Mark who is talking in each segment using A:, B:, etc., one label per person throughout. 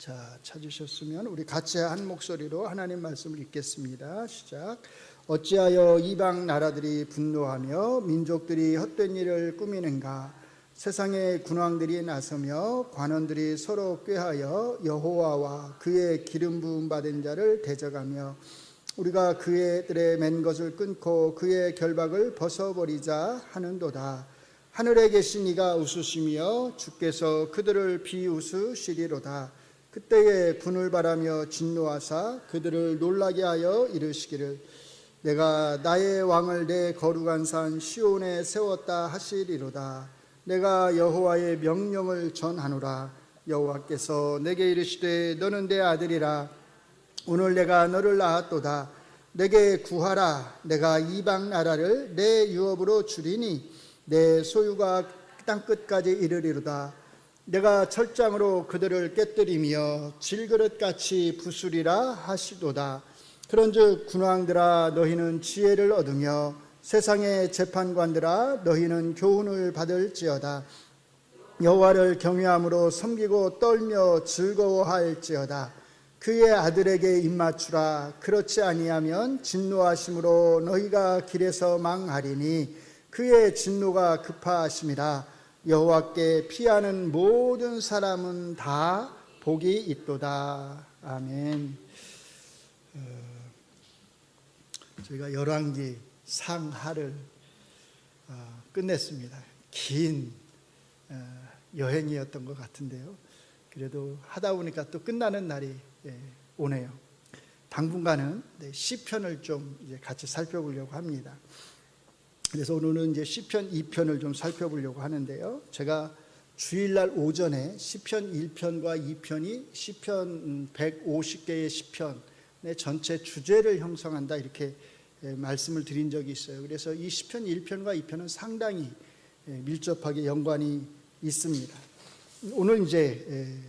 A: 자, 찾으셨으면 우리 같이 한 목소리로 하나님 말씀을 읽겠습니다. 시작. 어찌하여 이방 나라들이 분노하며 민족들이 헛된 일을 꾸미는가? 세상의 군왕들이 나서며 관원들이 서로 꾀하여 여호와와 그의 기름 부음 받은 자를 대적하며 우리가 그들의 맨 것을 끊고 그의 결박을 벗어버리자 하는도다. 하늘에 계신 이가 웃으시며 주께서 그들을 비웃으시리로다. 그때에 분을 바라며 진노하사 그들을 놀라게 하여 이르시기를 내가 나의 왕을 내 거룩한 산 시온에 세웠다 하시리로다. 내가 여호와의 명령을 전하노라. 여호와께서 내게 이르시되 너는 내 아들이라. 오늘 내가 너를 낳았도다. 내게 구하라. 내가 이방 나라를 내 유업으로 주리니 내 소유가 땅끝까지 이르리로다. 내가 철장으로 그들을 깨뜨리며 질그릇같이 부수리라 하시도다. 그런즉 군왕들아 너희는 지혜를 얻으며 세상의 재판관들아 너희는 교훈을 받을지어다. 여호와를 경외함으로 섬기고 떨며 즐거워할지어다. 그의 아들에게 입맞추라. 그렇지 아니하면 진노하심으로 너희가 길에서 망하리니 그의 진노가 급하심이라. 여호와께 피하는 모든 사람은 다 복이 있도다. 아멘. 저희가 열왕기 상하를 끝냈습니다. 긴 여행이었던 것 같은데요. 그래도 하다 보니까 또 끝나는 날이 오네요. 당분간은 시편을 좀 이제 같이 살펴보려고 합니다. 그래서 오늘은 이제 시편 2편을 좀 살펴보려고 하는데요. 제가 주일날 오전에 시편 1편과 2편이 시편 150개의 시편의 전체 주제를 형성한다 이렇게 말씀을 드린 적이 있어요. 그래서 이 시편 1편과 2편은 상당히 밀접하게 연관이 있습니다. 오늘 이제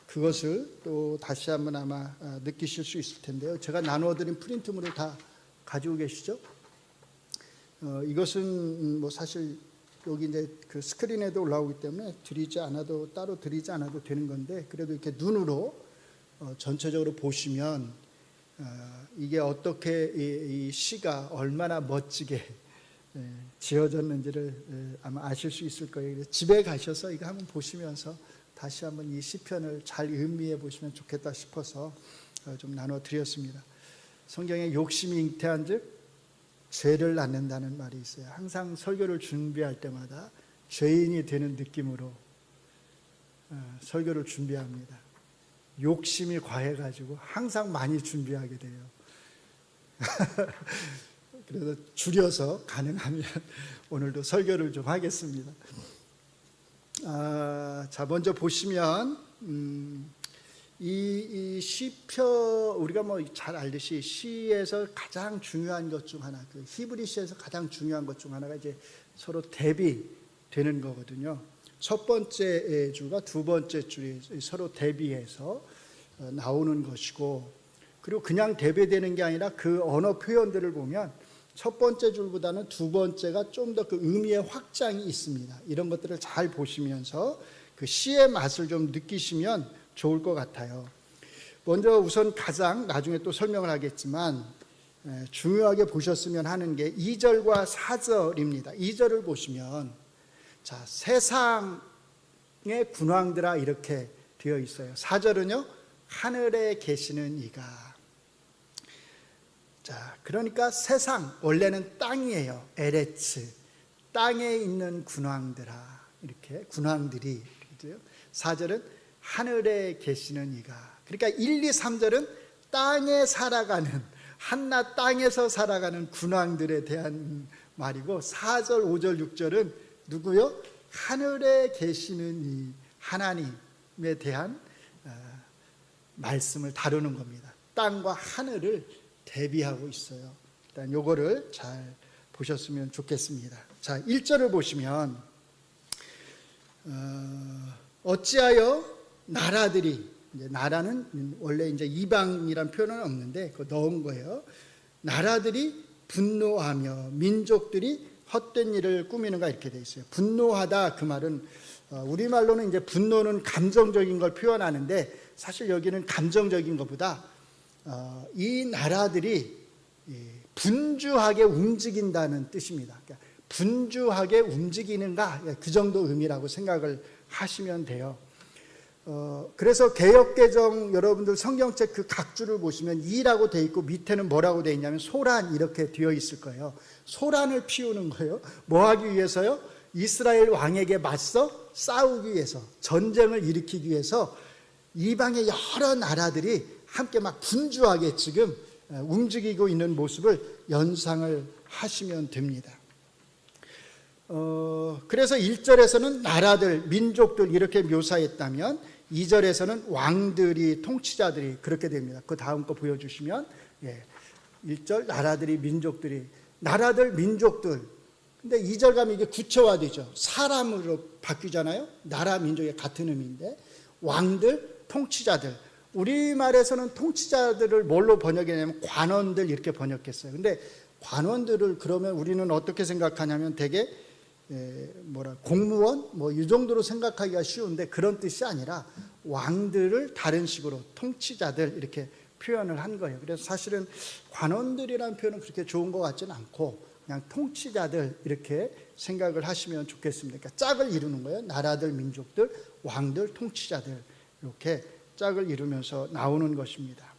A: 그것을 또 다시 한번 아마 느끼실 수 있을 텐데요. 제가 나누어드린 프린트물을 다 가지고 계시죠? 이것은 뭐 사실 여기 이제 그 스크린에도 올라오기 때문에 따로 드리지 않아도 되는 건데, 그래도 이렇게 눈으로 전체적으로 보시면 이게 어떻게 이 시가 얼마나 멋지게 지어졌는지를 아마 아실 수 있을 거예요. 그래서 집에 가셔서 이거 한번 보시면서 다시 한번 이 시편을 잘 음미해 보시면 좋겠다 싶어서 좀 나눠 드렸습니다. 성경에 욕심이 잉태한즉 죄를 낳는다는 말이 있어요. 항상 설교를 준비할 때마다 죄인이 되는 느낌으로 설교를 준비합니다. 욕심이 과해가지고 항상 많이 준비하게 돼요. 그래서 줄여서 가능하면 오늘도 설교를 좀 하겠습니다. 자, 먼저 보시면 이 시편, 우리가 뭐 잘 알듯이 시에서 가장 중요한 것 중 하나, 그 히브리 시에서 가장 중요한 것 중 하나가 이제 서로 대비되는 거거든요. 첫 번째 줄과 두 번째 줄이 서로 대비해서 나오는 것이고, 그리고 그냥 대비되는 게 아니라 그 언어 표현들을 보면 첫 번째 줄보다는 두 번째가 좀 더 그 의미의 확장이 있습니다. 이런 것들을 잘 보시면서 그 시의 맛을 좀 느끼시면 좋을 것 같아요. 먼저 우선 가장 나중에 또 설명을 하겠지만 중요하게 보셨으면 하는 게 2절과 4절입니다. 2절을 보시면 자, 세상의 군왕들아 이렇게 되어 있어요. 4절은요, 하늘에 계시는 이가. 자, 그러니까 세상, 원래는 땅이에요. 에레츠, 땅에 있는 군왕들아, 이렇게 군왕들이. 4절은 하늘에 계시는 이가. 그러니까 1, 2, 3절은 땅에 살아가는, 한낱 땅에서 살아가는 군왕들에 대한 말이고, 4절, 5절, 6절은 누구요? 하늘에 계시는 이 하나님에 대한 말씀을 다루는 겁니다. 땅과 하늘을 대비하고 있어요. 일단 요거를 잘 보셨으면 좋겠습니다. 자, 1절을 보시면 어찌하여 나라들이, 이제 나라는 원래 이제 이방이란 표현은 없는데 그거 넣은 거예요. 나라들이 분노하며 민족들이 헛된 일을 꾸미는가 이렇게 돼 있어요. 분노하다, 그 말은 우리말로는 이제 분노는 감정적인 걸 표현하는데 사실 여기는 감정적인 것보다 이 나라들이 분주하게 움직인다는 뜻입니다. 그러니까 분주하게 움직이는가, 그 정도 의미라고 생각을 하시면 돼요. 그래서 개역개정 여러분들 성경책 그 각주를 보시면 이라고 돼 있고 밑에는 뭐라고 돼 있냐면 소란 이렇게 되어 있을 거예요. 소란을 피우는 거예요. 뭐 하기 위해서요? 이스라엘 왕에게 맞서 싸우기 위해서, 전쟁을 일으키기 위해서 이방의 여러 나라들이 함께 막 분주하게 지금 움직이고 있는 모습을 연상을 하시면 됩니다. 그래서 1절에서는 나라들, 민족들 이렇게 묘사했다면 2절에서는 왕들이, 통치자들이 그렇게 됩니다. 그 다음 거 보여주시면 1절 나라들이, 민족들이, 나라들, 민족들. 근데 2절 가면 이게 구체화되죠. 사람으로 바뀌잖아요. 나라, 민족의 같은 의미인데 왕들, 통치자들. 우리말에서는 통치자들을 뭘로 번역했냐면 관원들 이렇게 번역했어요. 근데 관원들을 그러면 우리는 어떻게 생각하냐면 되게 공무원 뭐 이 정도로 생각하기가 쉬운데 그런 뜻이 아니라 왕들을 다른 식으로 통치자들 이렇게 표현을 한 거예요. 그래서 사실은 관원들이라는 표현은 그렇게 좋은 것 같지는 않고 그냥 통치자들 이렇게 생각을 하시면 좋겠습니다. 그러니까 짝을 이루는 거예요. 나라들, 민족들, 왕들, 통치자들 이렇게 짝을 이루면서 나오는 것입니다.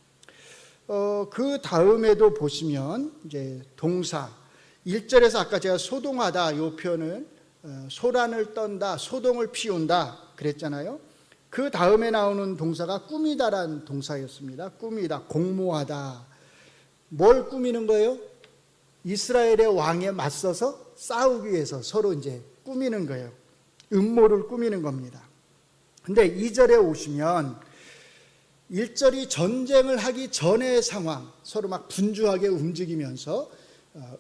A: 그 다음에도 보시면 이제 동사 1절에서 아까 제가 소동하다 이 표현을 소란을 떤다, 소동을 피운다 그랬잖아요. 그 다음에 나오는 동사가 꾸미다라는 동사였습니다. 꾸미다, 공모하다. 뭘 꾸미는 거예요? 이스라엘의 왕에 맞서서 싸우기 위해서 서로 이제 꾸미는 거예요. 음모를 꾸미는 겁니다. 근데 2절에 오시면 1절이 전쟁을 하기 전의 상황, 서로 막 분주하게 움직이면서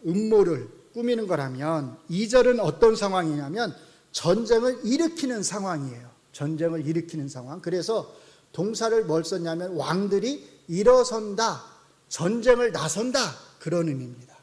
A: 음모를 꾸미는 거라면 2절은 어떤 상황이냐면 전쟁을 일으키는 상황이에요. 전쟁을 일으키는 상황. 그래서 동사를 뭘 썼냐면 왕들이 일어선다, 전쟁을 나선다 그런 의미입니다.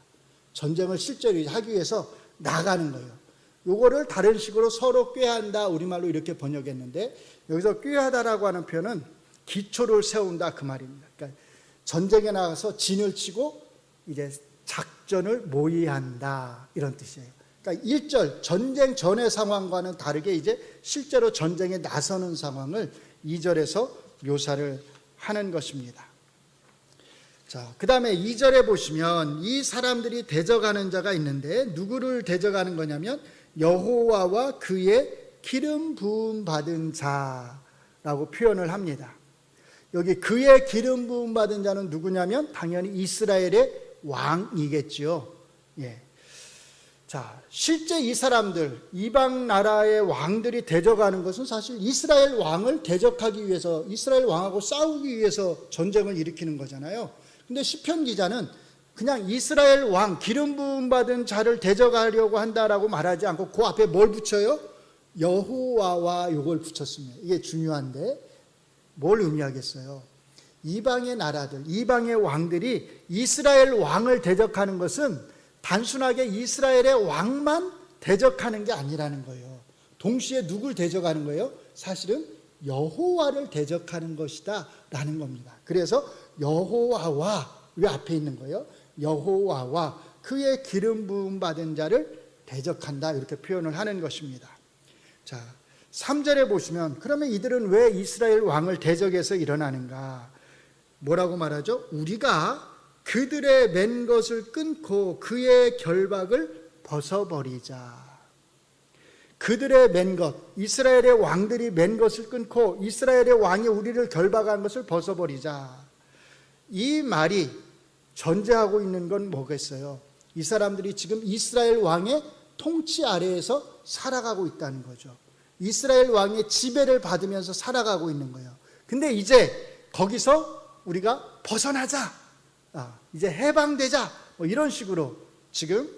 A: 전쟁을 실제로 하기 위해서 나가는 거예요. 요거를 다른 식으로 서로 꾀한다, 우리말로 이렇게 번역했는데 여기서 꾀하다라고 하는 표현은 기초를 세운다 그 말입니다. 그러니까 전쟁에 나가서 진을 치고 이제 작전을 모의한다 이런 뜻이에요. 그러니까 1절 전쟁 전의 상황과는 다르게 이제 실제로 전쟁에 나서는 상황을 2절에서 묘사를 하는 것입니다. 자, 그 다음에 2절에 보시면 이 사람들이 대적하는 자가 있는데 누구를 대적하는 거냐면 여호와와 그의 기름 부음 받은 자라고 표현을 합니다. 여기 그의 기름 부음 받은 자는 누구냐면 당연히 이스라엘의 왕이겠지요. 예. 자, 실제 이 사람들, 이방 나라의 왕들이 대적하는 것은 사실 이스라엘 왕을 대적하기 위해서, 이스라엘 왕하고 싸우기 위해서 전쟁을 일으키는 거잖아요. 근데 시편 기자는 그냥 이스라엘 왕, 기름 부음 받은 자를 대적하려고 한다라고 말하지 않고 그 앞에 뭘 붙여요? 여호와와 이걸 붙였습니다. 이게 중요한데 뭘 의미하겠어요? 이방의 나라들, 이방의 왕들이 이스라엘 왕을 대적하는 것은 단순하게 이스라엘의 왕만 대적하는 게 아니라는 거예요. 동시에 누굴 대적하는 거예요? 사실은 여호와를 대적하는 것이다 라는 겁니다. 그래서 여호와와, 왜 앞에 있는 거예요? 여호와와 그의 기름 부음 받은 자를 대적한다 이렇게 표현을 하는 것입니다. 자, 3절에 보시면 그러면 이들은 왜 이스라엘 왕을 대적해서 일어나는가? 뭐라고 말하죠? 우리가 그들의 맨 것을 끊고 그의 결박을 벗어버리자. 그들의 맨 것, 이스라엘의 왕들이 맨 것을 끊고 이스라엘의 왕이 우리를 결박한 것을 벗어버리자. 이 말이 전제하고 있는 건 뭐겠어요? 이 사람들이 지금 이스라엘 왕의 통치 아래에서 살아가고 있다는 거죠. 이스라엘 왕의 지배를 받으면서 살아가고 있는 거예요. 근데 이제 거기서 우리가 벗어나자, 이제 해방되자, 뭐 이런 식으로 지금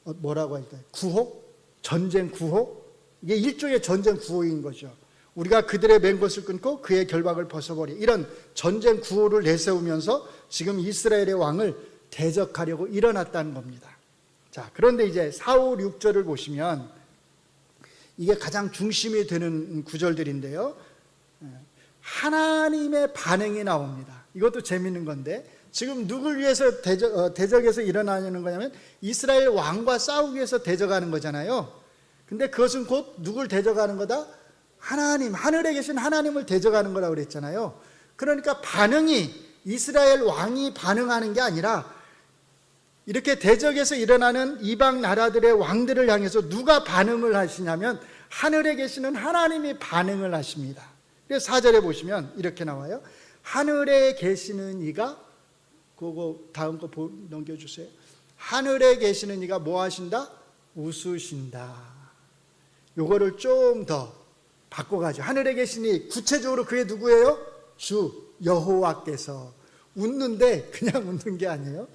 A: 뭐라고 할까요? 구호? 전쟁 구호? 이게 일종의 전쟁 구호인 거죠. 우리가 그들의 맨 것을 끊고 그의 결박을 벗어버리, 이런 전쟁 구호를 내세우면서 지금 이스라엘의 왕을 대적하려고 일어났다는 겁니다. 자, 그런데 이제 4, 5, 6절을 보시면 이게 가장 중심이 되는 구절들인데요. 하나님의 반응이 나옵니다. 이것도 재밌는 건데, 지금 누굴 위해서 대적에서 일어나는 거냐면 이스라엘 왕과 싸우기 위해서 대적하는 거잖아요. 근데 그것은 곧 누굴 대적하는 거다? 하나님, 하늘에 계신 하나님을 대적하는 거라고 그랬잖아요. 그러니까 반응이 이스라엘 왕이 반응하는 게 아니라 이렇게 대적에서 일어나는 이방 나라들의 왕들을 향해서 누가 반응을 하시냐면 하늘에 계시는 하나님이 반응을 하십니다. 그래서 4절에 보시면 이렇게 나와요. 하늘에 계시는 이가, 그거 다음 거 넘겨주세요. 하늘에 계시는 이가 뭐 하신다? 웃으신다. 요거를 좀 더 바꿔가지고, 하늘에 계시니 구체적으로 그게 누구예요? 주 여호와께서. 웃는데 그냥 웃는 게 아니에요.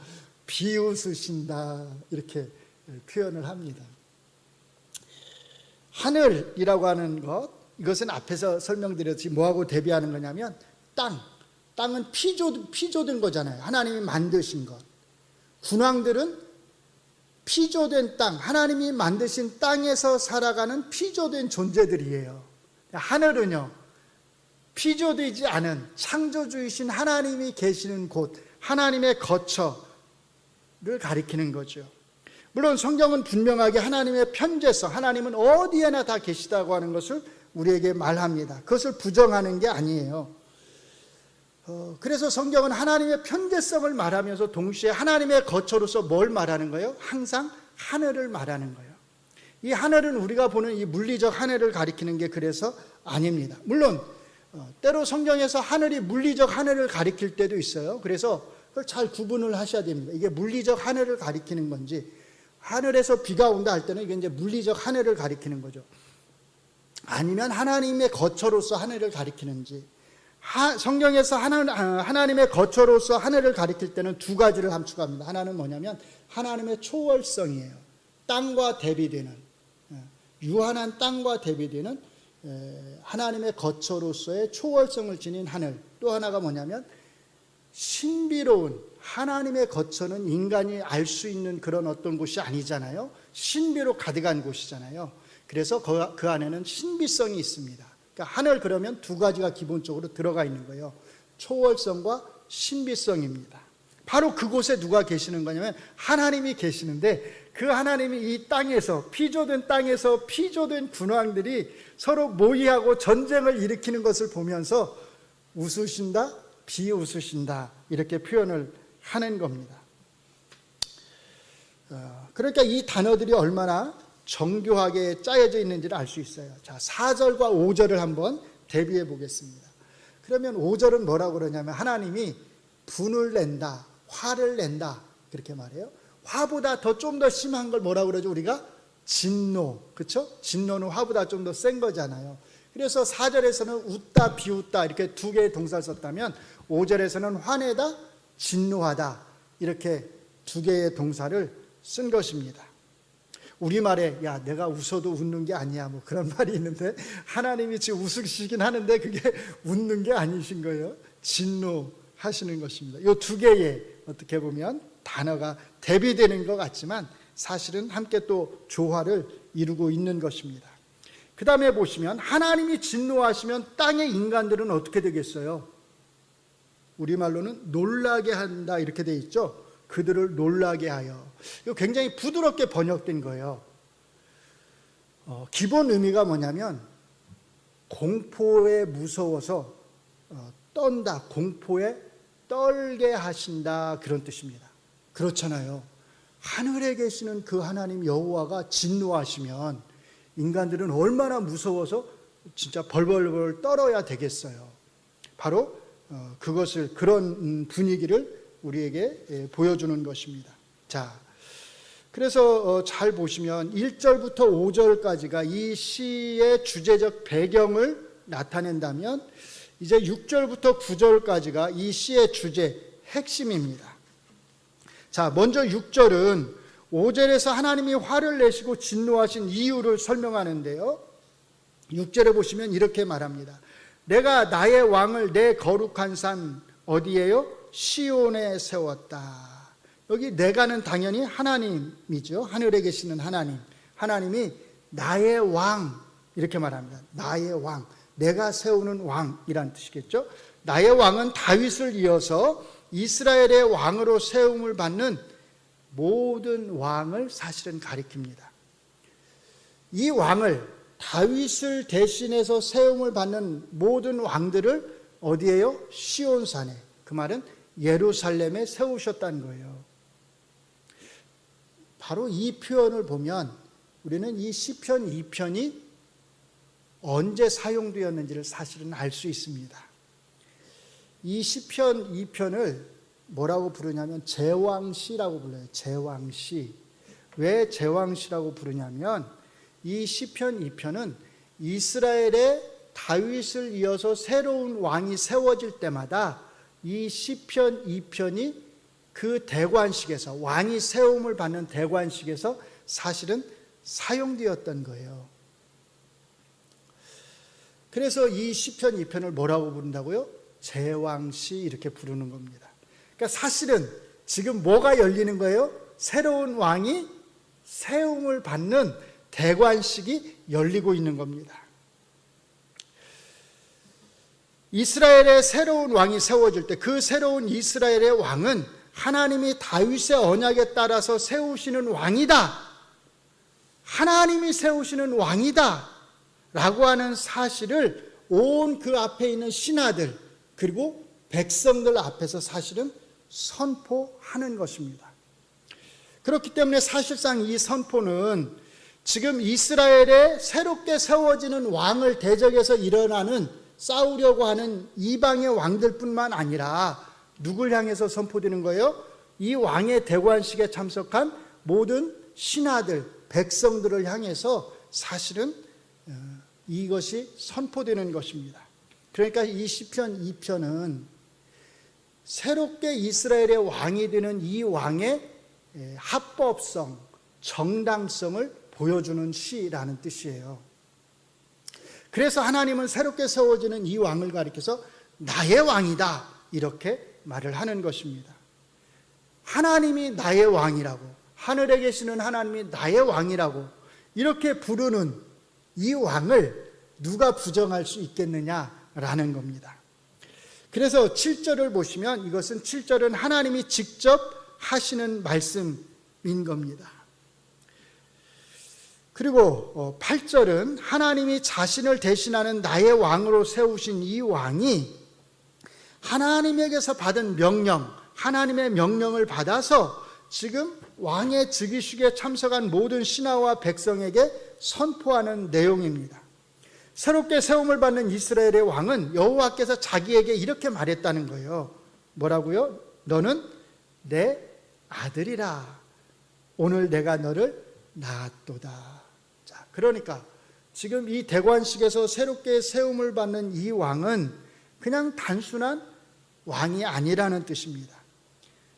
A: 비웃으신다, 이렇게 표현을 합니다. 하늘이라고 하는 것, 이것은 앞에서 설명드렸듯이 뭐하고 대비하는 거냐면 땅은 피조된 거잖아요. 하나님이 만드신 것. 군왕들은 피조된 땅, 하나님이 만드신 땅에서 살아가는 피조된 존재들이에요. 하늘은요, 피조되지 않은 창조주이신 하나님이 계시는 곳, 하나님의 거처를 가리키는 거죠. 물론 성경은 분명하게 하나님의 편재성, 하나님은 어디에나 다 계시다고 하는 것을 우리에게 말합니다. 그것을 부정하는 게 아니에요. 그래서 성경은 하나님의 편재성을 말하면서 동시에 하나님의 거처로서 뭘 말하는 거예요? 항상 하늘을 말하는 거예요. 이 하늘은 우리가 보는 이 물리적 하늘을 가리키는 게 그래서 아닙니다. 물론 때로 성경에서 하늘이 물리적 하늘을 가리킬 때도 있어요. 그래서 그걸 잘 구분을 하셔야 됩니다. 이게 물리적 하늘을 가리키는 건지, 하늘에서 비가 온다 할 때는 이게 이제 물리적 하늘을 가리키는 거죠. 아니면 하나님의 거처로서 하늘을 가리키는지. 성경에서 하나님의 거처로서 하늘을 가리킬 때는 두 가지를 함축합니다. 하나는 뭐냐면 하나님의 초월성이에요. 땅과 대비되는, 유한한 땅과 대비되는 하나님의 거처로서의 초월성을 지닌 하늘. 또 하나가 뭐냐면 신비로운, 하나님의 거처는 인간이 알 수 있는 그런 어떤 곳이 아니잖아요. 신비로 가득한 곳이잖아요. 그래서 그 안에는 신비성이 있습니다. 그러니까 하늘, 그러면 두 가지가 기본적으로 들어가 있는 거예요. 초월성과 신비성입니다. 바로 그곳에 누가 계시는 거냐면 하나님이 계시는데, 그 하나님이 이 땅에서, 피조된 땅에서 피조된 군왕들이 서로 모의하고 전쟁을 일으키는 것을 보면서 웃으신다, 비웃으신다, 이렇게 표현을 하는 겁니다. 그러니까 이 단어들이 얼마나 정교하게 짜여져 있는지를 알 수 있어요. 자, 4절과 5절을 한번 대비해 보겠습니다. 그러면 5절은 뭐라고 그러냐면 하나님이 분을 낸다, 화를 낸다, 그렇게 말해요. 화보다 좀 더 심한 걸 뭐라고 그러죠? 우리가 진노, 그렇죠? 진노는 화보다 좀 더 센 거잖아요. 그래서 4절에서는 웃다, 비웃다, 이렇게 두 개의 동사를 썼다면 5절에서는 화내다, 진노하다, 이렇게 두 개의 동사를 쓴 것입니다. 우리말에 야, 내가 웃어도 웃는 게 아니야, 뭐 그런 말이 있는데, 하나님이 지금 웃으시긴 하는데 그게 웃는 게 아니신 거예요. 진노하시는 것입니다. 이 두 개의 어떻게 보면 단어가 대비되는 것 같지만 사실은 함께 또 조화를 이루고 있는 것입니다. 그 다음에 보시면 하나님이 진노하시면 땅의 인간들은 어떻게 되겠어요? 우리말로는 놀라게 한다, 이렇게 돼 있죠. 그들을 놀라게 하여. 이거 굉장히 부드럽게 번역된 거예요. 기본 의미가 뭐냐면 공포에 무서워서 떤다, 공포에 떨게 하신다, 그런 뜻입니다. 그렇잖아요. 하늘에 계시는 그 하나님 여호와가 진노하시면 인간들은 얼마나 무서워서 진짜 벌벌벌 떨어야 되겠어요. 바로 그것을, 그런 분위기를 우리에게 보여주는 것입니다. 자, 그래서 잘 보시면 1절부터 5절까지가 이 시의 주제적 배경을 나타낸다면 이제 6절부터 9절까지가 이 시의 주제 핵심입니다. 자, 먼저 6절은 5절에서 하나님이 화를 내시고 진노하신 이유를 설명하는데요. 6절에 보시면 이렇게 말합니다. 내가 나의 왕을 내 거룩한 산 어디에요? 시온에 세웠다. 여기 내가는 당연히 하나님이죠. 하늘에 계시는 하나님. 하나님이 나의 왕 이렇게 말합니다. 나의 왕. 내가 세우는 왕이란 뜻이겠죠. 나의 왕은 다윗을 이어서 이스라엘의 왕으로 세움을 받는 모든 왕을 사실은 가리킵니다. 이 왕을 다윗을 대신해서 세움을 받는 모든 왕들을 어디에요? 시온산에, 그 말은 예루살렘에 세우셨다는 거예요. 바로 이 표현을 보면 우리는 이 시편 2편이 언제 사용되었는지를 사실은 알 수 있습니다. 이 시편 2편을 뭐라고 부르냐면 제왕시라고 불러요. 제왕시. 왜 제왕시라고 부르냐면 이 시편 2편은 이스라엘의 다윗을 이어서 새로운 왕이 세워질 때마다 이 시편 2편이 그 대관식에서, 왕이 세움을 받는 대관식에서 사실은 사용되었던 거예요. 그래서 이 시편 2편을 뭐라고 부른다고요? 제왕시 이렇게 부르는 겁니다. 그러니까 사실은 지금 뭐가 열리는 거예요? 새로운 왕이 세움을 받는 대관식이 열리고 있는 겁니다. 이스라엘의 새로운 왕이 세워질 때 그 새로운 이스라엘의 왕은 하나님이 다윗의 언약에 따라서 세우시는 왕이다. 하나님이 세우시는 왕이다. 라고 하는 사실을 온 그 앞에 있는 신하들 그리고 백성들 앞에서 사실은 선포하는 것입니다. 그렇기 때문에 사실상 이 선포는 지금 이스라엘에 새롭게 세워지는 왕을 대적해서 일어나는 싸우려고 하는 이방의 왕들뿐만 아니라 누굴 향해서 선포되는 거예요? 이 왕의 대관식에 참석한 모든 신하들, 백성들을 향해서 사실은 이것이 선포되는 것입니다. 그러니까 이 시편 2편은 새롭게 이스라엘의 왕이 되는 이 왕의 합법성, 정당성을 보여주는 시라는 뜻이에요. 그래서 하나님은 새롭게 세워지는 이 왕을 가리켜서 나의 왕이다 이렇게 말을 하는 것입니다. 하나님이 나의 왕이라고, 하늘에 계시는 하나님이 나의 왕이라고 이렇게 부르는 이 왕을 누가 부정할 수 있겠느냐라는 겁니다. 그래서 7절을 보시면 이것은 7절은 하나님이 직접 하시는 말씀인 겁니다. 그리고 8절은 하나님이 자신을 대신하는 나의 왕으로 세우신 이 왕이 하나님에게서 받은 명령, 하나님의 명령을 받아서 지금 왕의 즉위식에 참석한 모든 신하와 백성에게 선포하는 내용입니다. 새롭게 세움을 받는 이스라엘의 왕은 여호와께서 자기에게 이렇게 말했다는 거예요. 뭐라고요? 너는 내 아들이라. 오늘 내가 너를 낳았도다. 자, 그러니까 지금 이 대관식에서 새롭게 세움을 받는 이 왕은 그냥 단순한 왕이 아니라는 뜻입니다.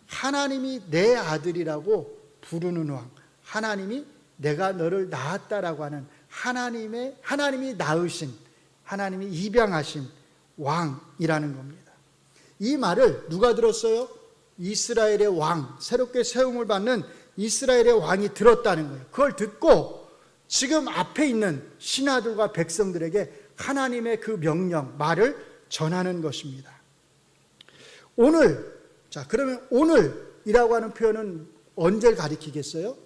A: 하나님이 내 아들이라고 부르는 왕, 하나님이 내가 너를 낳았다라고 하는 하나님이 낳으신, 하나님이 입양하신 왕이라는 겁니다. 이 말을 누가 들었어요? 이스라엘의 왕, 새롭게 세움을 받는 이스라엘의 왕이 들었다는 거예요. 그걸 듣고 지금 앞에 있는 신하들과 백성들에게 하나님의 그 명령, 말을 전하는 것입니다. 오늘, 자, 그러면 오늘이라고 하는 표현은 언제를 가리키겠어요?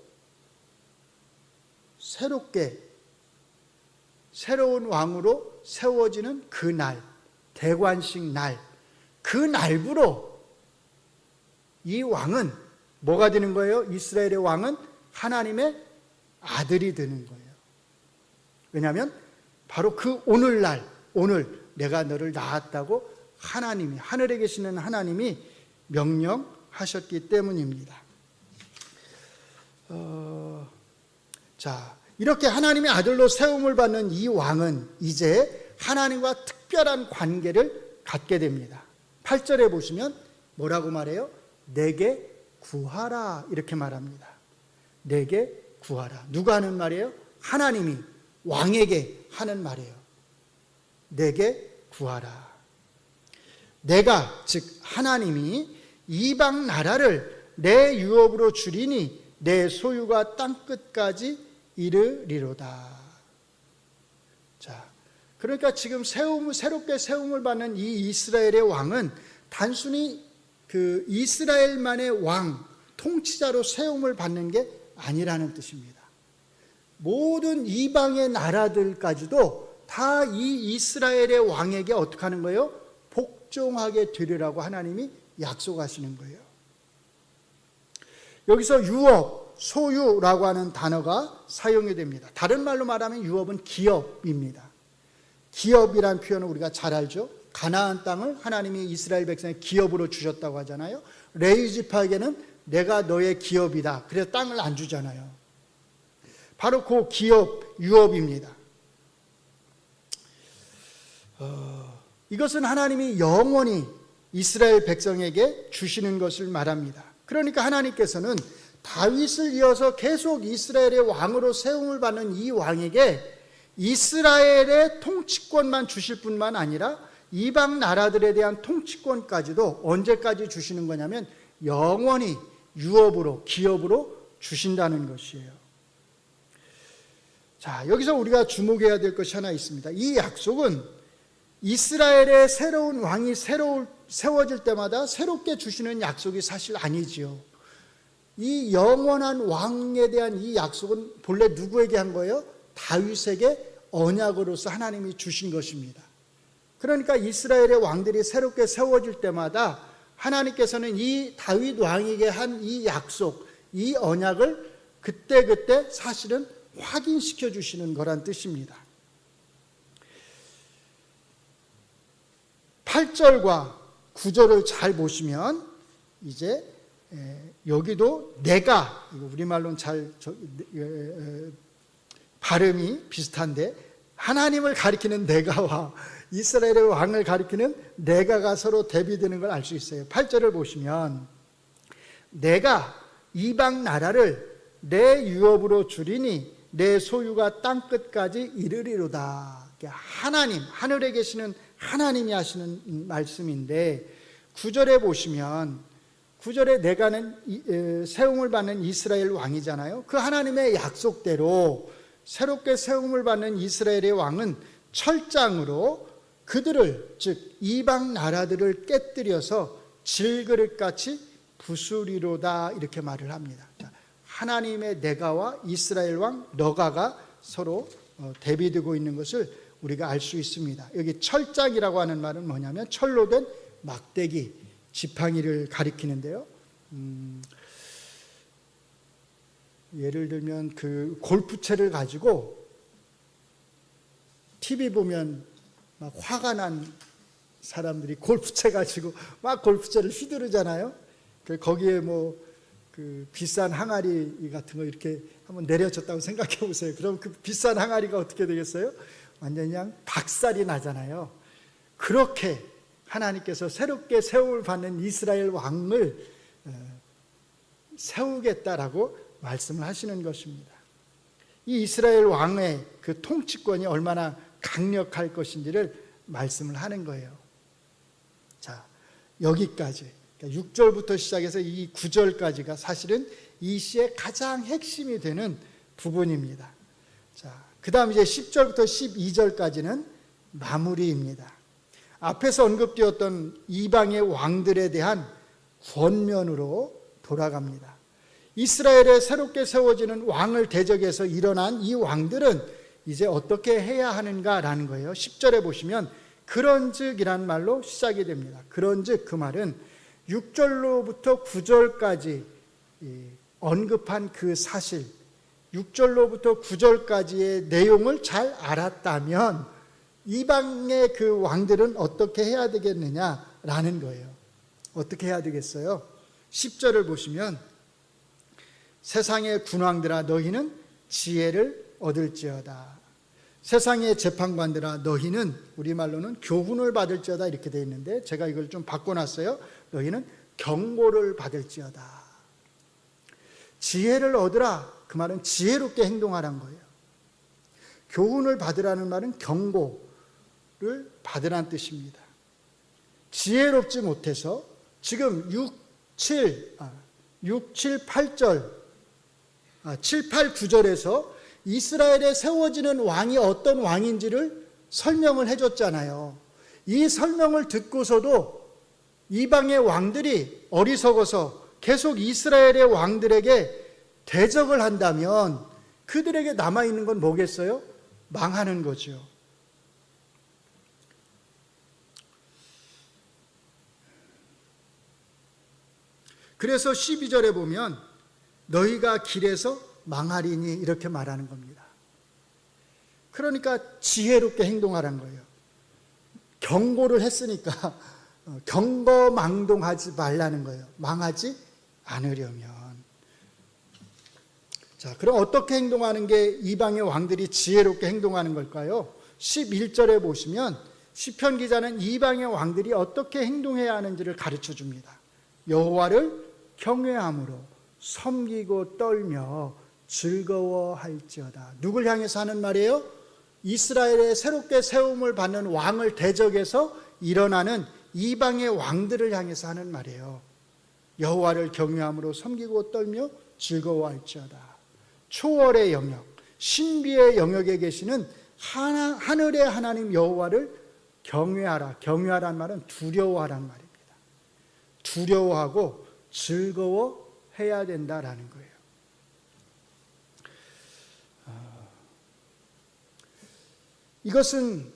A: 새로운 왕으로 세워지는 그 날, 대관식 날, 그 날부로 이 왕은 뭐가 되는 거예요? 이스라엘의 왕은 하나님의 아들이 되는 거예요. 왜냐하면 바로 그 오늘날, 오늘 내가 너를 낳았다고 하나님이, 하늘에 계시는 하나님이 명령하셨기 때문입니다. 자, 이렇게 하나님의 아들로 세움을 받는 이 왕은 이제 하나님과 특별한 관계를 갖게 됩니다. 8절에 보시면 뭐라고 말해요? 내게 구하라 이렇게 말합니다. 내게 구하라. 누가 하는 말이에요? 하나님이 왕에게 하는 말이에요. 내게 구하라. 내가, 즉 하나님이 이방 나라를 내 유업으로 주리니 내 소유가 땅끝까지 이르리로다. 자, 그러니까 지금 새롭게 세움을 받는 이 이스라엘의 왕은 단순히 그 이스라엘만의 왕, 통치자로 세움을 받는 게 아니라는 뜻입니다. 모든 이방의 나라들까지도 다 이 이스라엘의 왕에게 어떻게 하는 거예요? 복종하게 되리라고 하나님이 약속하시는 거예요. 여기서 유업, 소유라고 하는 단어가 사용이 됩니다. 다른 말로 말하면 유업은 기업입니다. 기업이란 표현을 우리가 잘 알죠. 가나안 땅을 하나님이 이스라엘 백성의 기업으로 주셨다고 하잖아요. 레위 지파에게는 내가 너의 기업이다. 그래서 땅을 안 주잖아요. 바로 그 기업, 유업입니다. 이것은 하나님이 영원히 이스라엘 백성에게 주시는 것을 말합니다. 그러니까 하나님께서는 다윗을 이어서 계속 이스라엘의 왕으로 세움을 받는 이 왕에게 이스라엘의 통치권만 주실 뿐만 아니라 이방 나라들에 대한 통치권까지도 언제까지 주시는 거냐면 영원히 유업으로, 기업으로 주신다는 것이에요. 자, 여기서 우리가 주목해야 될 것이 하나 있습니다. 이 약속은 이스라엘의 새로운 왕이 세워질 때마다 새롭게 주시는 약속이 사실 아니지요. 이 영원한 왕에 대한 이 약속은 본래 누구에게 한 거예요? 다윗에게 언약으로서 하나님이 주신 것입니다. 그러니까 이스라엘의 왕들이 새롭게 세워질 때마다 하나님께서는 이 다윗 왕에게 한 이 약속, 이 언약을 그때그때 사실은 확인시켜 주시는 거란 뜻입니다. 8절과 9절을 잘 보시면 이제 여기도 내가, 우리말로는 잘 발음이 비슷한데 하나님을 가리키는 내가와 이스라엘의 왕을 가리키는 내가가 서로 대비되는 걸 알 수 있어요. 8절을 보시면 내가 이방 나라를 내 유업으로 주리니 내 소유가 땅끝까지 이르리로다. 하나님, 하늘에 계시는 하나님이 하시는 말씀인데 9절에 보시면 9절에 내가는 세움을 받는 이스라엘 왕이잖아요. 그 하나님의 약속대로 새롭게 세움을 받는 이스라엘의 왕은 철장으로 그들을, 즉 이방 나라들을 깨뜨려서 질그릇같이 부수리로다, 이렇게 말을 합니다. 하나님의 내가와 이스라엘 왕 너가가 서로 대비되고 있는 것을 우리가 알 수 있습니다. 여기 철장이라고 하는 말은 뭐냐면 철로 된 막대기, 지팡이를 가리키는데요. 예를 들면 그 골프채를 가지고 TV 보면 막 화가 난 사람들이 골프채 가지고 막 골프채를 휘두르잖아요. 거기에 뭐 그 비싼 항아리 같은 거 이렇게 한번 내려졌다고 생각해 보세요. 그럼 그 비싼 항아리가 어떻게 되겠어요? 완전히 그냥 박살이 나잖아요. 그렇게 하나님께서 새롭게 세움을 받는 이스라엘 왕을 세우겠다라고 말씀을 하시는 것입니다. 이 이스라엘 왕의 그 통치권이 얼마나 강력할 것인지를 말씀을 하는 거예요. 자, 여기까지 6절부터 시작해서 이 9절까지가 사실은 이 시의 가장 핵심이 되는 부분입니다. 자, 그 다음 이제 10절부터 12절까지는 마무리입니다. 앞에서 언급되었던 이방의 왕들에 대한 권면으로 돌아갑니다. 이스라엘에 새롭게 세워지는 왕을 대적해서 일어난 이 왕들은 이제 어떻게 해야 하는가라는 거예요. 10절에 보시면 그런즉이라는 말로 시작이 됩니다. 그런즉, 그 말은 6절로부터 9절까지 언급한 그 사실, 6절로부터 9절까지의 내용을 잘 알았다면 이방의 그 왕들은 어떻게 해야 되겠느냐라는 거예요. 어떻게 해야 되겠어요? 10절을 보시면 세상의 군왕들아 너희는 지혜를 얻을지어다. 세상의 재판관들아 너희는, 우리말로는 교훈을 받을지어다 이렇게 되어 있는데 제가 이걸 좀 바꿔놨어요. 너희는 경고를 받을지어다. 지혜를 얻으라, 그 말은 지혜롭게 행동하라는 거예요. 교훈을 받으라는 말은 경고를 받으라는 뜻입니다. 지혜롭지 못해서 지금 6, 7, 8절, 7, 8, 9절에서 이스라엘에 세워지는 왕이 어떤 왕인지를 설명을 해줬잖아요. 이 설명을 듣고서도 이방의 왕들이 어리석어서 계속 이스라엘의 왕들에게 대적을 한다면 그들에게 남아있는 건 뭐겠어요? 망하는 거죠. 그래서 12절에 보면 너희가 길에서 망하리니 이렇게 말하는 겁니다. 그러니까 지혜롭게 행동하라는 거예요. 경고를 했으니까 경거망동하지 말라는 거예요. 망하지 않으려면. 자, 그럼 어떻게 행동하는 게 이방의 왕들이 지혜롭게 행동하는 걸까요? 11절에 보시면 시편 기자는 이방의 왕들이 어떻게 행동해야 하는지를 가르쳐 줍니다. 여호와를 경외함으로 섬기고 떨며 즐거워할지어다. 누굴 향해서 하는 말이에요? 이스라엘의 새롭게 세움을 받는 왕을 대적해서 일어나는 이방의 왕들을 향해서 하는 말이에요. 여호와를 경외함으로 섬기고 떨며 즐거워할지어다. 초월의 영역, 신비의 영역에 계시는 하늘의 하나님 여호와를 경외하라. 경외하라는 말은 두려워하라는 말입니다. 두려워하고 즐거워해야 된다라는 거예요. 이것은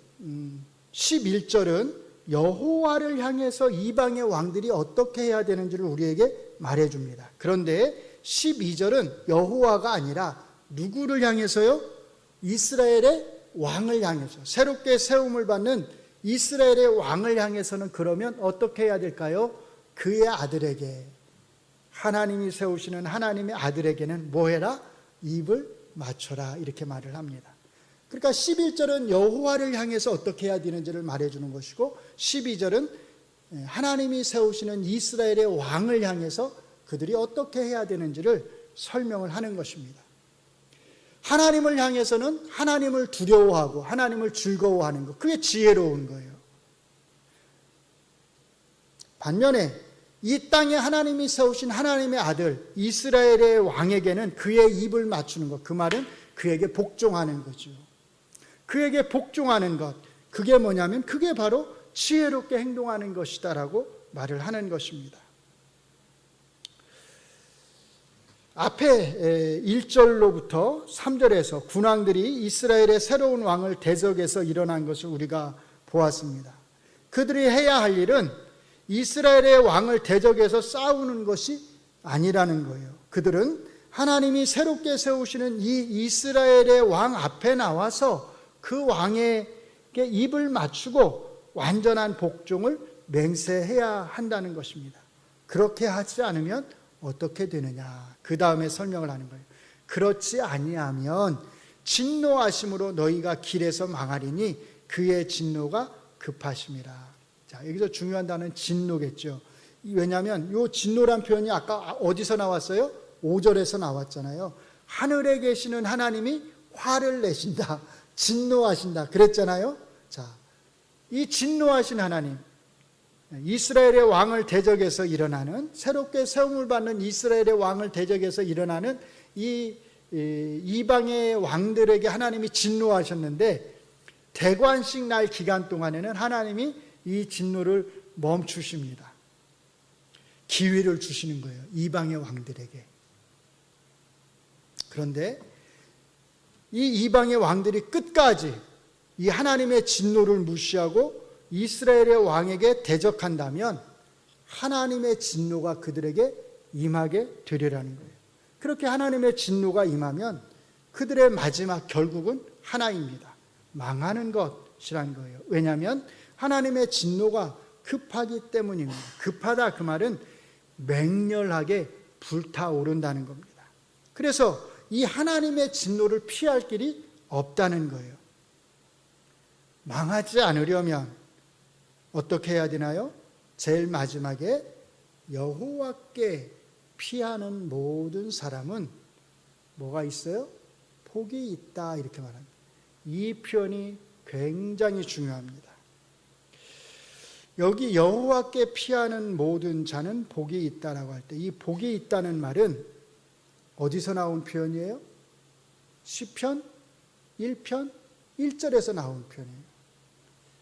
A: 11절은 여호와를 향해서 이방의 왕들이 어떻게 해야 되는지를 우리에게 말해줍니다. 그런데 12절은 여호와가 아니라 누구를 향해서요? 이스라엘의 왕을 향해서, 새롭게 세움을 받는 이스라엘의 왕을 향해서는 그러면 어떻게 해야 될까요? 그의 아들에게, 하나님이 세우시는 하나님의 아들에게는 뭐 해라? 입을 맞춰라, 이렇게 말을 합니다. 그러니까 11절은 여호와를 향해서 어떻게 해야 되는지를 말해주는 것이고, 12절은 하나님이 세우시는 이스라엘의 왕을 향해서 그들이 어떻게 해야 되는지를 설명을 하는 것입니다. 하나님을 향해서는 하나님을 두려워하고 하나님을 즐거워하는 것, 그게 지혜로운 거예요. 반면에 이 땅에 하나님이 세우신 하나님의 아들 이스라엘의 왕에게는 그의 입을 맞추는 것, 그 말은 그에게 복종하는 거죠. 그에게 복종하는 것, 그게 뭐냐면 그게 바로 지혜롭게 행동하는 것이다라고 말을 하는 것입니다. 앞에 1절로부터 3절에서 군왕들이 이스라엘의 새로운 왕을 대적해서 일어난 것을 우리가 보았습니다. 그들이 해야 할 일은 이스라엘의 왕을 대적해서 싸우는 것이 아니라는 거예요. 그들은 하나님이 새롭게 세우시는 이 이스라엘의 왕 앞에 나와서 그 왕에게 입을 맞추고 완전한 복종을 맹세해야 한다는 것입니다. 그렇게 하지 않으면 어떻게 되느냐, 그 다음에 설명을 하는 거예요. 그렇지 아니하면 진노하심으로 너희가 길에서 망하리니 그의 진노가 급하심이라. 자, 여기서 중요한 단어는 진노겠죠. 왜냐하면 이 진노란 표현이 아까 어디서 나왔어요? 5절에서 나왔잖아요. 하늘에 계시는 하나님이 화를 내신다, 진노하신다 그랬잖아요. 자, 이 진노하신 하나님, 이스라엘의 왕을 대적해서 일어나는, 새롭게 세움을 받는 이스라엘의 왕을 대적해서 일어나는 이 이방의 왕들에게 하나님이 진노하셨는데, 대관식 날 기간 동안에는 하나님이 이 진노를 멈추십니다. 기회를 주시는 거예요, 이방의 왕들에게. 그런데 이 이방의 왕들이 끝까지 이 하나님의 진노를 무시하고 이스라엘의 왕에게 대적한다면 하나님의 진노가 그들에게 임하게 되리라는 거예요. 그렇게 하나님의 진노가 임하면 그들의 마지막 결국은 하나입니다. 망하는 것이라는 거예요. 왜냐하면 하나님의 진노가 급하기 때문입니다. 급하다, 그 말은 맹렬하게 불타오른다는 겁니다. 그래서 이 하나님의 진노를 피할 길이 없다는 거예요. 망하지 않으려면 어떻게 해야 되나요? 제일 마지막에 여호와께 피하는 모든 사람은 뭐가 있어요? 복이 있다, 이렇게 말합니다. 이 표현이 굉장히 중요합니다. 여기 여호와께 피하는 모든 자는 복이 있다라고 할 때 이 복이 있다는 말은 어디서 나온 표현이에요? 시편 1편 1절에서 나온 표현이에요.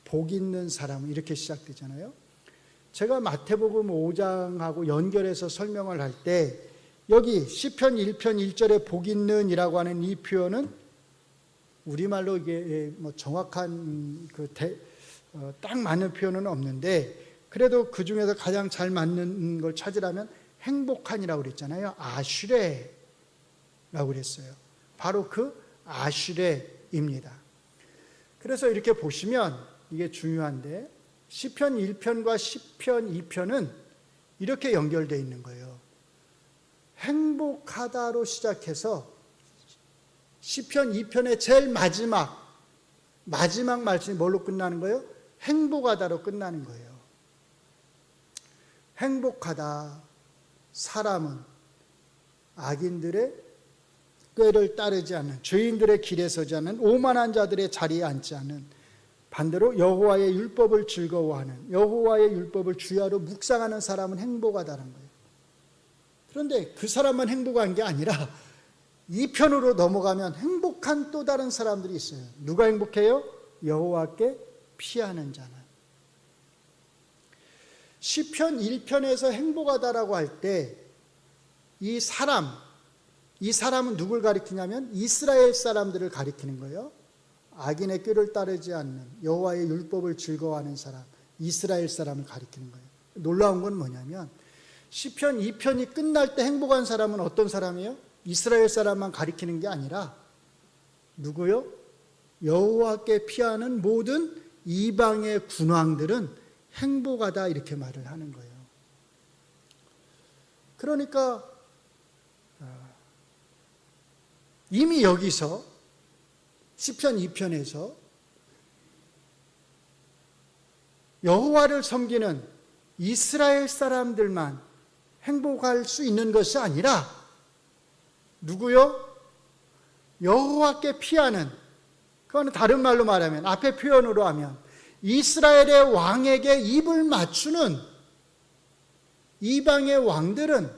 A: 복 있는 사람, 이렇게 시작되잖아요. 제가 마태복음 5장하고 연결해서 설명을 할 때 여기 시편 1편 1절에 복 있는 이라고 하는 이 표현은 우리말로 이게 뭐 정확한 딱 맞는 표현은 없는데, 그래도 그 중에서 가장 잘 맞는 걸 찾으라면 행복한이라고 그랬잖아요. 아슈레라고 그랬어요. 바로 그 아슈레입니다. 그래서 이렇게 보시면 이게 중요한데, 시편 1편과 시편 2편은 이렇게 연결되어 있는 거예요. 행복하다로 시작해서 시편 2편의 제일 마지막 말씀이 뭘로 끝나는 거예요? 행복하다로 끝나는 거예요. 행복하다. 사람은 악인들의 꾀를 따르지 않는, 죄인들의 길에 서지 않는, 오만한 자들의 자리에 앉지 않는, 반대로 여호와의 율법을 즐거워하는, 여호와의 율법을 주야로 묵상하는 사람은 행복하다는 거예요. 그런데 그 사람만 행복한 게 아니라 이 편으로 넘어가면 행복한 또 다른 사람들이 있어요. 누가 행복해요? 여호와께 피하는 자는. 시편 1편에서 행복하다라고 할 때 이 사람은 누굴 가리키냐면 이스라엘 사람들을 가리키는 거예요. 악인의 꾀를 따르지 않는, 여호와의 율법을 즐거워하는 사람, 이스라엘 사람을 가리키는 거예요. 놀라운 건 뭐냐면 시편 2편이 끝날 때 행복한 사람은 어떤 사람이에요? 이스라엘 사람만 가리키는 게 아니라 누구요? 여호와께 피하는 모든 이방의 군왕들은 행복하다, 이렇게 말을 하는 거예요. 그러니까 이미 여기서 시편 2편에서 여호와를 섬기는 이스라엘 사람들만 행복할 수 있는 것이 아니라 누구요? 여호와께 피하는, 그거는 다른 말로 말하면, 앞에 표현으로 하면 이스라엘의 왕에게 입을 맞추는 이방의 왕들은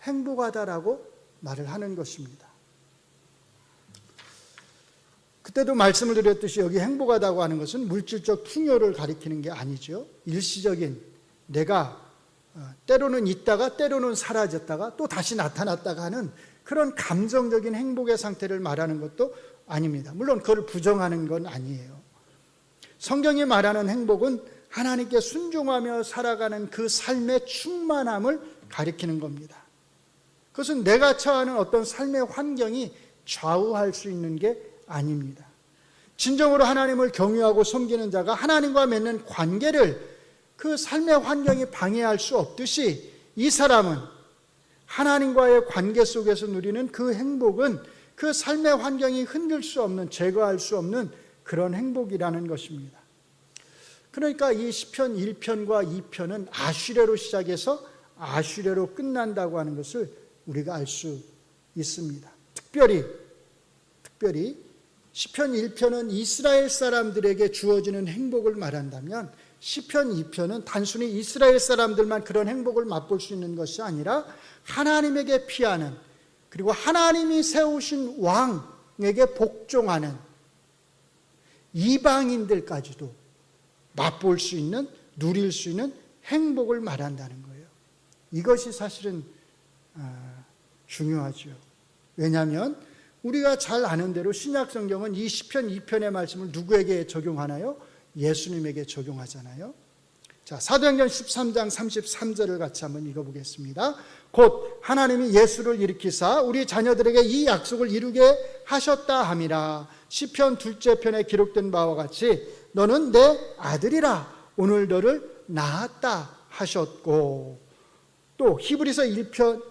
A: 행복하다라고 말을 하는 것입니다. 그때도 말씀을 드렸듯이 여기 행복하다고 하는 것은 물질적 풍요를 가리키는 게 아니죠. 일시적인, 내가 때로는 있다가 때로는 사라졌다가 또 다시 나타났다가 하는 그런 감정적인 행복의 상태를 말하는 것도 아닙니다. 물론 그걸 부정하는 건 아니에요. 성경이 말하는 행복은 하나님께 순종하며 살아가는 그 삶의 충만함을 가리키는 겁니다. 그것은 내가 처하는 어떤 삶의 환경이 좌우할 수 있는 게 아닙니다. 진정으로 하나님을 경외하고 섬기는 자가 하나님과 맺는 관계를 그 삶의 환경이 방해할 수 없듯이 이 사람은 하나님과의 관계 속에서 누리는 그 행복은 그 삶의 환경이 흔들 수 없는, 제거할 수 없는 그런 행복이라는 것입니다. 그러니까 이 시편 1편과 2편은 아슈레로 시작해서 아슈레로 끝난다고 하는 것을 우리가 알 수 있습니다. 특별히 시편 1편은 이스라엘 사람들에게 주어지는 행복을 말한다면 시편 2편은 단순히 이스라엘 사람들만 그런 행복을 맛볼 수 있는 것이 아니라 하나님에게 피하는, 그리고 하나님이 세우신 왕에게 복종하는 이방인들까지도 맛볼 수 있는, 누릴 수 있는 행복을 말한다는 거예요. 이것이 사실은 중요하죠. 왜냐하면 우리가 잘 아는 대로 신약 성경은 이 시편 2편의 말씀을 누구에게 적용하나요? 예수님에게 적용하잖아요. 자, 사도행전 13장 33절을 같이 한번 읽어보겠습니다. 곧 하나님이 예수를 일으키사 우리 자녀들에게 이 약속을 이루게 하셨다 함이라. 시편 2째 편에 기록된 바와 같이 너는 내 아들이라 오늘 너를 낳았다 하셨고, 또 히브리서 1장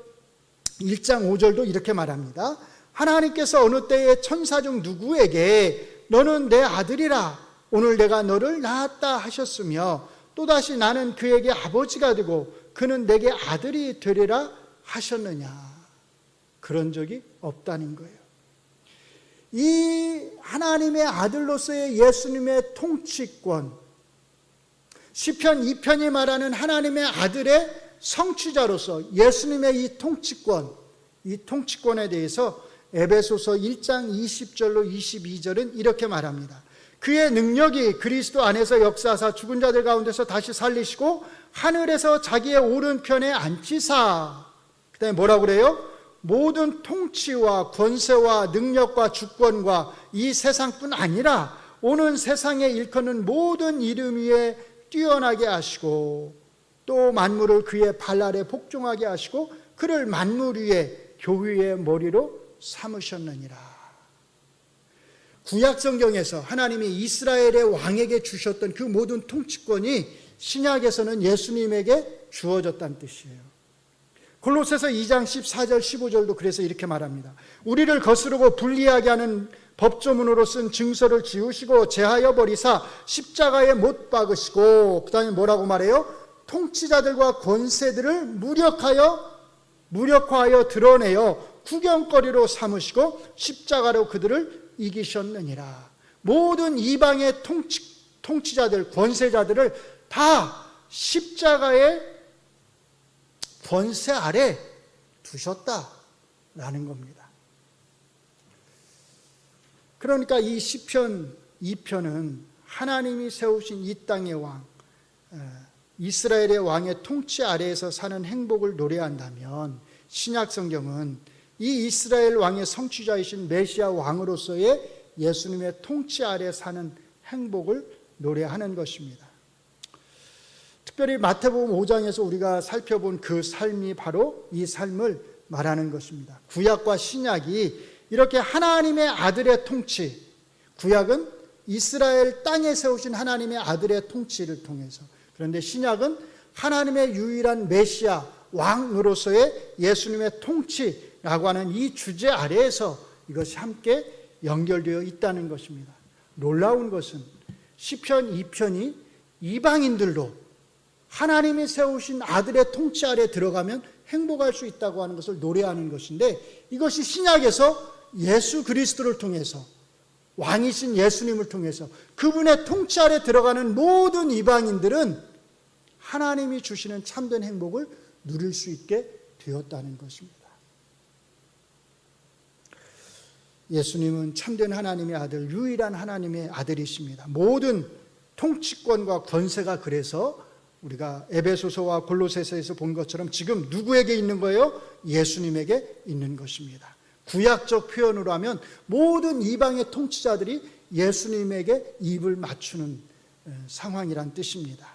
A: 5절도 이렇게 말합니다. 하나님께서 어느 때에 천사 중 누구에게 너는 내 아들이라 오늘 내가 너를 낳았다 하셨으며 또다시 나는 그에게 아버지가 되고 그는 내게 아들이 되리라 하셨느냐. 그런 적이 없다는 거예요. 이 하나님의 아들로서의 예수님의 통치권, 시편 2편이 말하는 하나님의 아들의 성취자로서 예수님의 이 통치권에 대해서 에베소서 1장 20절로 22절은 이렇게 말합니다. 그의 능력이 그리스도 안에서 역사하사 죽은 자들 가운데서 다시 살리시고 하늘에서 자기의 오른편에 앉히사, 그 다음에 뭐라고 그래요? 모든 통치와 권세와 능력과 주권과 이 세상뿐 아니라 오는 세상에 일컫는 모든 이름 위에 뛰어나게 하시고 또 만물을 그의 발 아래 복종하게 하시고 그를 만물 위에 교회의 머리로 삼으셨느니라. 구약 성경에서 하나님이 이스라엘의 왕에게 주셨던 그 모든 통치권이 신약에서는 예수님에게 주어졌다는 뜻이에요. 골로새서 2장 14절 15절도 그래서 이렇게 말합니다. 우리를 거스르고 불리하게 하는 법조문으로 쓴 증서를 지우시고 제하여 버리사 십자가에 못 박으시고, 그 다음에 뭐라고 말해요? 통치자들과 권세들을 무력화하여 드러내어 구경거리로 삼으시고 십자가로 그들을 이기셨느니라. 모든 이방의 통치자들, 권세자들을 다 십자가의 권세 아래 두셨다라는 겁니다. 그러니까 이 시편 2편은 하나님이 세우신 이 땅의 왕, 이스라엘의 왕의 통치 아래에서 사는 행복을 노래한다면, 신약 성경은 이 이스라엘 왕의 성취자이신 메시아 왕으로서의 예수님의 통치 아래 사는 행복을 노래하는 것입니다. 특별히 마태복음 5장에서 우리가 살펴본 그 삶이 바로 이 삶을 말하는 것입니다. 구약과 신약이 이렇게 하나님의 아들의 통치, 구약은 이스라엘 땅에 세우신 하나님의 아들의 통치를 통해서, 그런데 신약은 하나님의 유일한 메시아 왕으로서의 예수님의 통치라고 하는 이 주제 아래에서 이것이 함께 연결되어 있다는 것입니다. 놀라운 것은 시편 2편이 이방인들도 하나님이 세우신 아들의 통치 아래 들어가면 행복할 수 있다고 하는 것을 노래하는 것인데, 이것이 신약에서 예수 그리스도를 통해서, 왕이신 예수님을 통해서 그분의 통치 아래 들어가는 모든 이방인들은 하나님이 주시는 참된 행복을 누릴 수 있게 되었다는 것입니다. 예수님은 참된 하나님의 아들, 유일한 하나님의 아들이십니다. 모든 통치권과 권세가 그래서 우리가 에베소서와 골로새서에서 본 것처럼 지금 누구에게 있는 거예요? 예수님에게 있는 것입니다. 구약적 표현으로 하면 모든 이방의 통치자들이 예수님에게 입을 맞추는 상황이란 뜻입니다.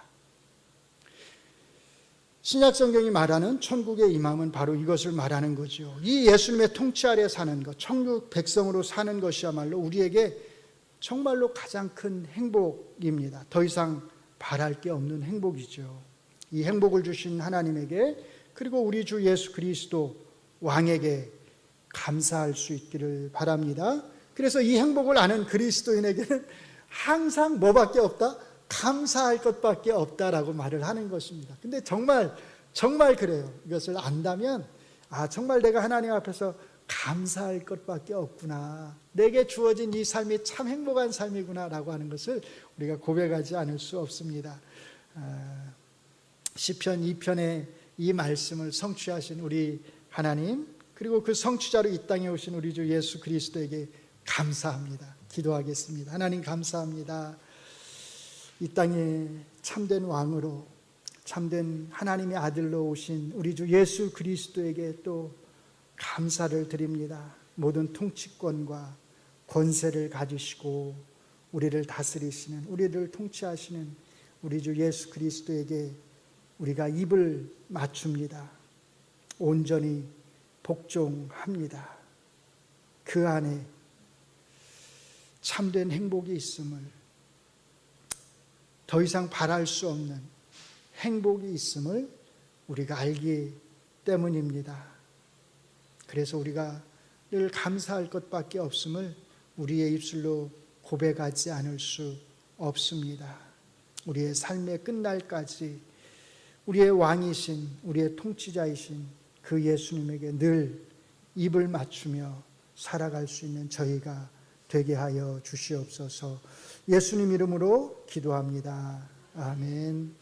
A: 신약 성경이 말하는 천국의 임함은 바로 이것을 말하는 거죠. 이 예수님의 통치 아래 사는 것, 천국 백성으로 사는 것이야말로 우리에게 정말로 가장 큰 행복입니다. 더 이상 바랄 게 없는 행복이죠. 이 행복을 주신 하나님에게, 그리고 우리 주 예수 그리스도 왕에게 감사할 수 있기를 바랍니다. 그래서 이 행복을 아는 그리스도인에게는 항상 뭐밖에 없다? 감사할 것밖에 없다라고 말을 하는 것입니다. 근데 정말 그래요. 이것을 안다면, 정말 내가 하나님 앞에서 감사할 것밖에 없구나, 내게 주어진 이 삶이 참 행복한 삶이구나 라고 하는 것을 우리가 고백하지 않을 수 없습니다. 시편 2편의 이 말씀을 성취하신 우리 하나님, 그리고 그 성취자로 이 땅에 오신 우리 주 예수 그리스도에게 감사합니다. 기도하겠습니다. 하나님 감사합니다. 이 땅에 참된 왕으로, 참된 하나님의 아들로 오신 우리 주 예수 그리스도에게 또 감사를 드립니다. 모든 통치권과 권세를 가지시고 우리를 다스리시는, 우리를 통치하시는 우리 주 예수 그리스도에게 우리가 입을 맞춥니다. 온전히 복종합니다. 그 안에 참된 행복이 있음을, 더 이상 바랄 수 없는 행복이 있음을 우리가 알기 때문입니다. 그래서 우리가 늘 감사할 것밖에 없음을 우리의 입술로 고백하지 않을 수 없습니다. 우리의 삶의 끝날까지 우리의 왕이신, 우리의 통치자이신 그 예수님에게 늘 입을 맞추며 살아갈 수 있는 저희가 되게 하여 주시옵소서. 예수님 이름으로 기도합니다. 아멘.